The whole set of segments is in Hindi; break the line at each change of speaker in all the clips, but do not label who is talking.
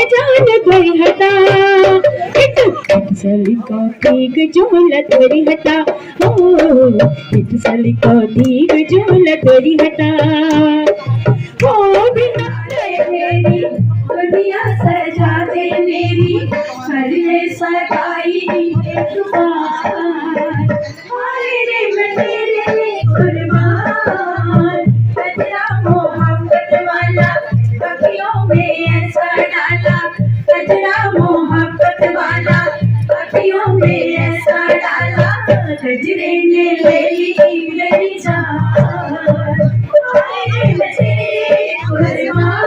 जान कोई हटा, इटसली को दीग झोला तोरी हटा, ओ इटसली को दीग झोला तोरी हटा। ओ बिना तेरी दुनिया सजा दे मेरी, हरे सगाई जुबान, हाय रे मैं तेरे लिए कुर्बान, तेरा मोहब्बत वाला अखियों में ऐसा डाला, तेरा मोहब्बत वाला अखियों में ऐसा डाला, गजरे ने ले ली मेरी जान, हाय रे मैं तेरे लिए कुर्बान।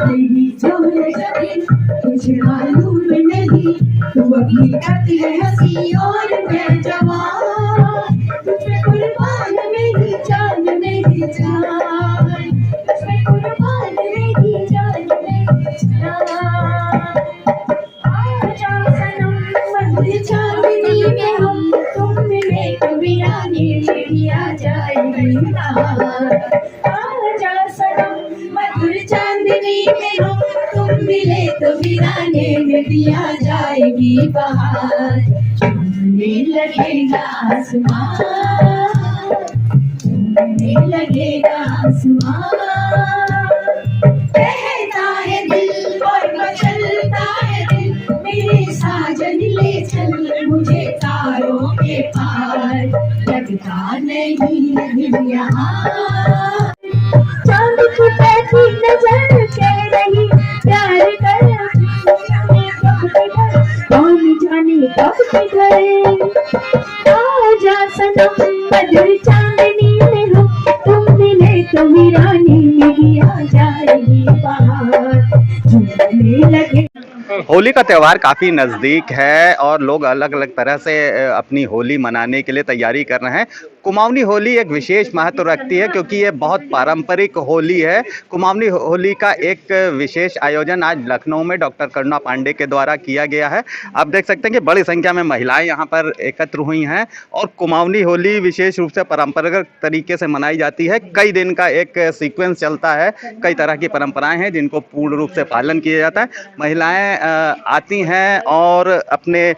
मेरी झोले जबी तुझे मालूम नहीं, तू अभी तक है हंसी और मैं जवान, तुझे कुर्बान मेरी जान मेरी जान, तुझे कुर्बान मेरी जान मेरी जान। आजा सनम मधुर चांदनी में हम तुम मिले तो वीरानी मेरी आ जाएगी बहार, आजा सनम मधुर चांदनी में हम तुम मिले तो वीराने मेरी आ जाएगी बहार। झूमने लगेगा आसमान, झूमने लगेगा आसमान, कहता है दिल और मचलता है दिल, मेरे साजन ले चल मुझे तारों के पार, लगता नहीं है यहाँ। चांद की बैठी नजर कह रही प्यार कर, कौन जाने कब किधर, आजा सनम मधुर चांदनी में हम तुम मिले तो वीरानी मेरी आ जाएगी बहार। झूमने लगे।
होली का त्यौहार काफ़ी नज़दीक है और लोग अलग अलग तरह से अपनी होली मनाने के लिए तैयारी कर रहे हैं। कुमाऊनी होली एक विशेष महत्व रखती है क्योंकि ये बहुत पारंपरिक होली है। कुमाऊनी होली का एक विशेष आयोजन आज लखनऊ में डॉक्टर करुणा पांडे के द्वारा किया गया है। आप देख सकते हैं कि बड़ी संख्या में महिलाएं यहाँ पर एकत्र हुई हैं और कुमाऊनी होली विशेष रूप से पारंपरिक तरीके से मनाई जाती है। कई दिन का एक सीक्वेंस चलता है, कई तरह की परंपराएं हैं जिनको पूर्ण रूप से पालन किया जाता है। महिलाएं आती हैं और अपने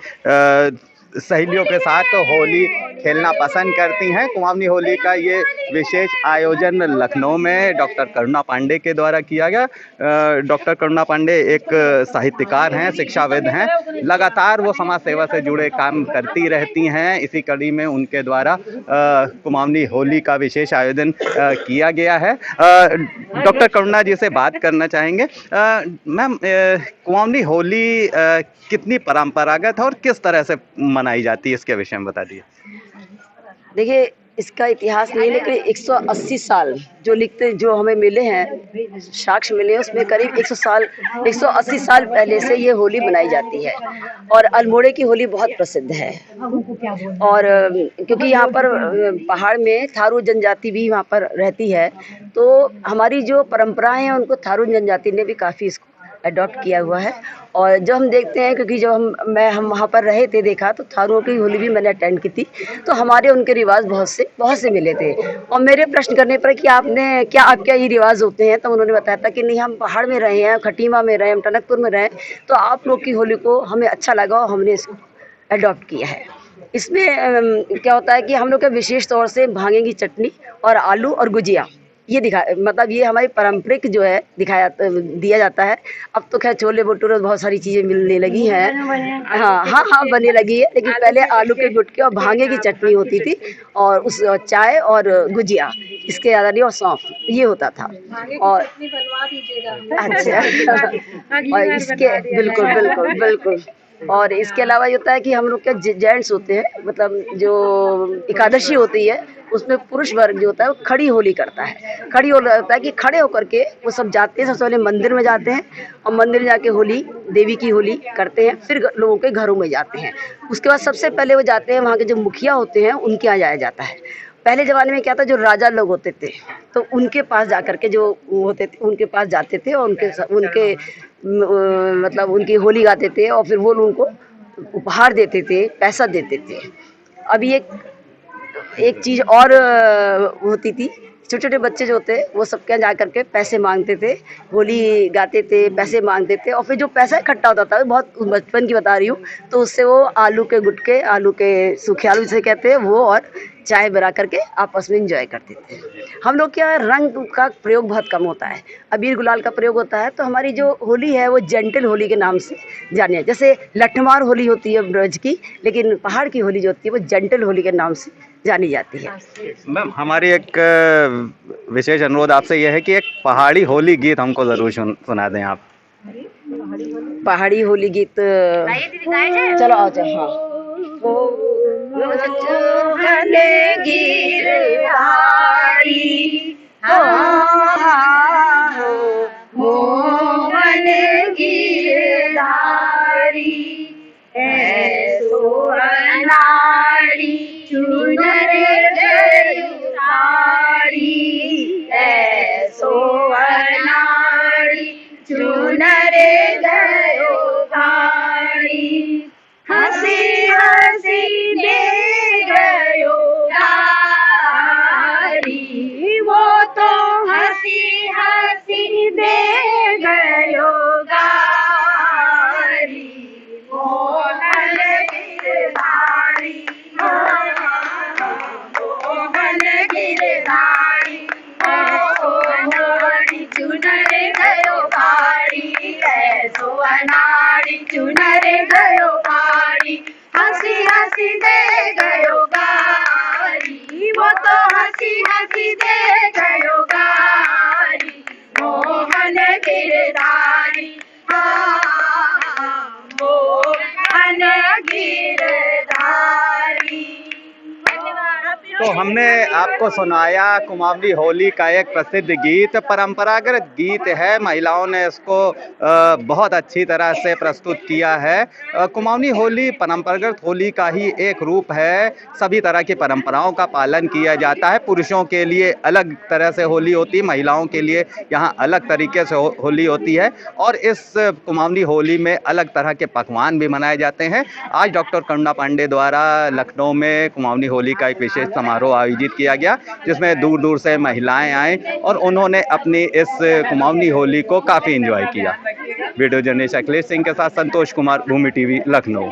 सहेलियों के साथ होली खेलना पसंद करती हैं। कुमाऊनी होली का ये विशेष आयोजन लखनऊ में डॉक्टर करुणा पांडे के द्वारा किया गया। डॉक्टर करुणा पांडे एक साहित्यकार हैं, शिक्षाविद हैं, लगातार वो समाज सेवा से जुड़े काम करती रहती हैं। इसी कड़ी में उनके द्वारा कुमाऊनी होली का विशेष आयोजन किया गया है। डॉक्टर करुणा जी से बात करना चाहेंगे। मैम, कुमाऊनी होली कितनी परंपरागत है और किस तरह से मनाई जाती है, इसके विषय में बता दीजिए।
देखिए, इसका इतिहास नहीं, लेकिन 180 साल जो हमें मिले हैं, साक्ष्य मिले हैं, उसमें करीब 180 साल पहले से ये होली मनाई जाती है। और अल्मोड़े की होली बहुत प्रसिद्ध है। और क्योंकि यहाँ पर पहाड़ में थारू जनजाति भी वहाँ पर रहती है, तो हमारी जो परंपराएं हैं उनको थारू जनजाति ने भी काफ़ी इसको अडॉप्ट किया हुआ है। और जो हम देखते हैं, क्योंकि जो हम वहाँ पर रहे थे, देखा तो थारुओं की होली भी मैंने अटेंड की थी, तो हमारे उनके रिवाज बहुत से मिले थे। और मेरे प्रश्न करने पर कि आपके ये रिवाज होते हैं, तो उन्होंने बताया था कि नहीं, हम पहाड़ में रहे हैं, खटीमा में रहे, हम टनकपुर में रहे, तो आप लोग की होली को हमें अच्छा लगा और हमने इसको अडॉप्ट किया है। इसमें क्या होता है कि हम लोग का विशेष तौर से भांगे की चटनी और आलू और गुजिया, ये मतलब ये हमारी पारंपरिक जो है दिया जाता है। अब तो खैर छोले भटूरे बहुत सारी चीज़ें मिलने लगी हैं। हाँ बनने लगी है, लेकिन पहले आलू के गुटके और भांगे की चटनी होती थी, और उस चाय और गुजिया, इसके ज़्यादा नहीं, और सौंफ, ये होता था। और अच्छा और इसके बिल्कुल बिल्कुल बिल्कुल और इसके अलावा ये होता है कि हम लोग के जेंट्स होते हैं, मतलब जो एकादशी होती है, उसमें पुरुष वर्ग जो होता है वो खड़ी होली करता है। खड़ी होली होता है कि खड़े होकर के वो सब जाते हैं, सबसे पहले मंदिर में जाते हैं और मंदिर में जाके होली, देवी की होली करते हैं, फिर लोगों के घरों में जाते हैं। उसके बाद सबसे पहले वो जाते हैं, वहाँ के जो मुखिया होते हैं उनके यहाँ जाया जाता है। पहले ज़माने में क्या था, जो राजा लोग होते थे तो उनके पास जा कर के जो होते थे उनके पास जाते थे और उनके मतलब उनकी होली गाते थे, और फिर वो उनको उपहार देते थे, पैसा देते थे। अभी एक चीज़ और होती थी छोटे छोटे बच्चे जो होते वो सबके यहाँ जा करके पैसे मांगते थे, होली गाते थे, पैसे मांगते थे, और फिर जो पैसा इकट्ठा होता था, बहुत बचपन की बता रही हूँ, तो उससे वो आलू के गुटके, आलू के सूखे आलू जिसे कहते हैं वो, और चाय बना करके आपस में इंजॉय करते थे। हम लोग क्या रंग का प्रयोग बहुत कम होता है, अबीर गुलाल का प्रयोग होता है, तो हमारी जो होली है वो जेंटल होली के नाम से जानी है। जैसे लठमार होली होती है ब्रज की, लेकिन पहाड़ की होली जो होती है वो जेंटल होली के नाम से जानी जाती है।
मैम, हमारी एक विशेष अनुरोध आपसे यह है कि एक पहाड़ी होली गीत हमको ज़रूर सुना दें आप।
पहाड़ी होली गीत चलो आ जाओ। हाँ, मोहन गिरधारी ऐसो अनाड़ी चुनर गयुधारी, ऐसो अनाड़ी चुनर गयुधारी, हंसी हंसी दे गयो गारी, वो तो हंसी हंसी दे गयो गारी, मोहन गिरधारी, मोहन गिरधारी, ऐसो अनाड़ी चुनर गयो गारी, ऐसो अनाड़ी चुनर गयो गारी, हंसी हंसी दे गयो गारी, वो तो हंसी हंसी दे गयो गारी, मोहन गिरधारी, मोहन गिरधारी।
तो हमने आपको सुनाया कुमाऊनी होली का एक प्रसिद्ध गीत, परंपरागत गीत है, महिलाओं ने इसको बहुत अच्छी तरह से प्रस्तुत किया है। कुमाऊनी होली परंपरागत होली का ही एक रूप है, सभी तरह की परंपराओं का पालन किया जाता है। पुरुषों के लिए अलग तरह से होली होती है, महिलाओं के लिए यहाँ अलग तरीके से होली होती है, और इस कुमाऊनी होली में अलग तरह के पकवान भी मनाए जाते हैं। आज डॉक्टर करुणा पांडे द्वारा लखनऊ में कुमाऊनी होली का एक विशेष समारोह आयोजित किया गया, जिसमें दूर दूर से महिलाएं आई और उन्होंने अपनी इस कुमाऊनी होली को काफ़ी एंजॉय किया। वीडियो जर्नलिस्ट अखिलेश सिंह के साथ संतोष कुमार, भूमि टीवी, लखनऊ।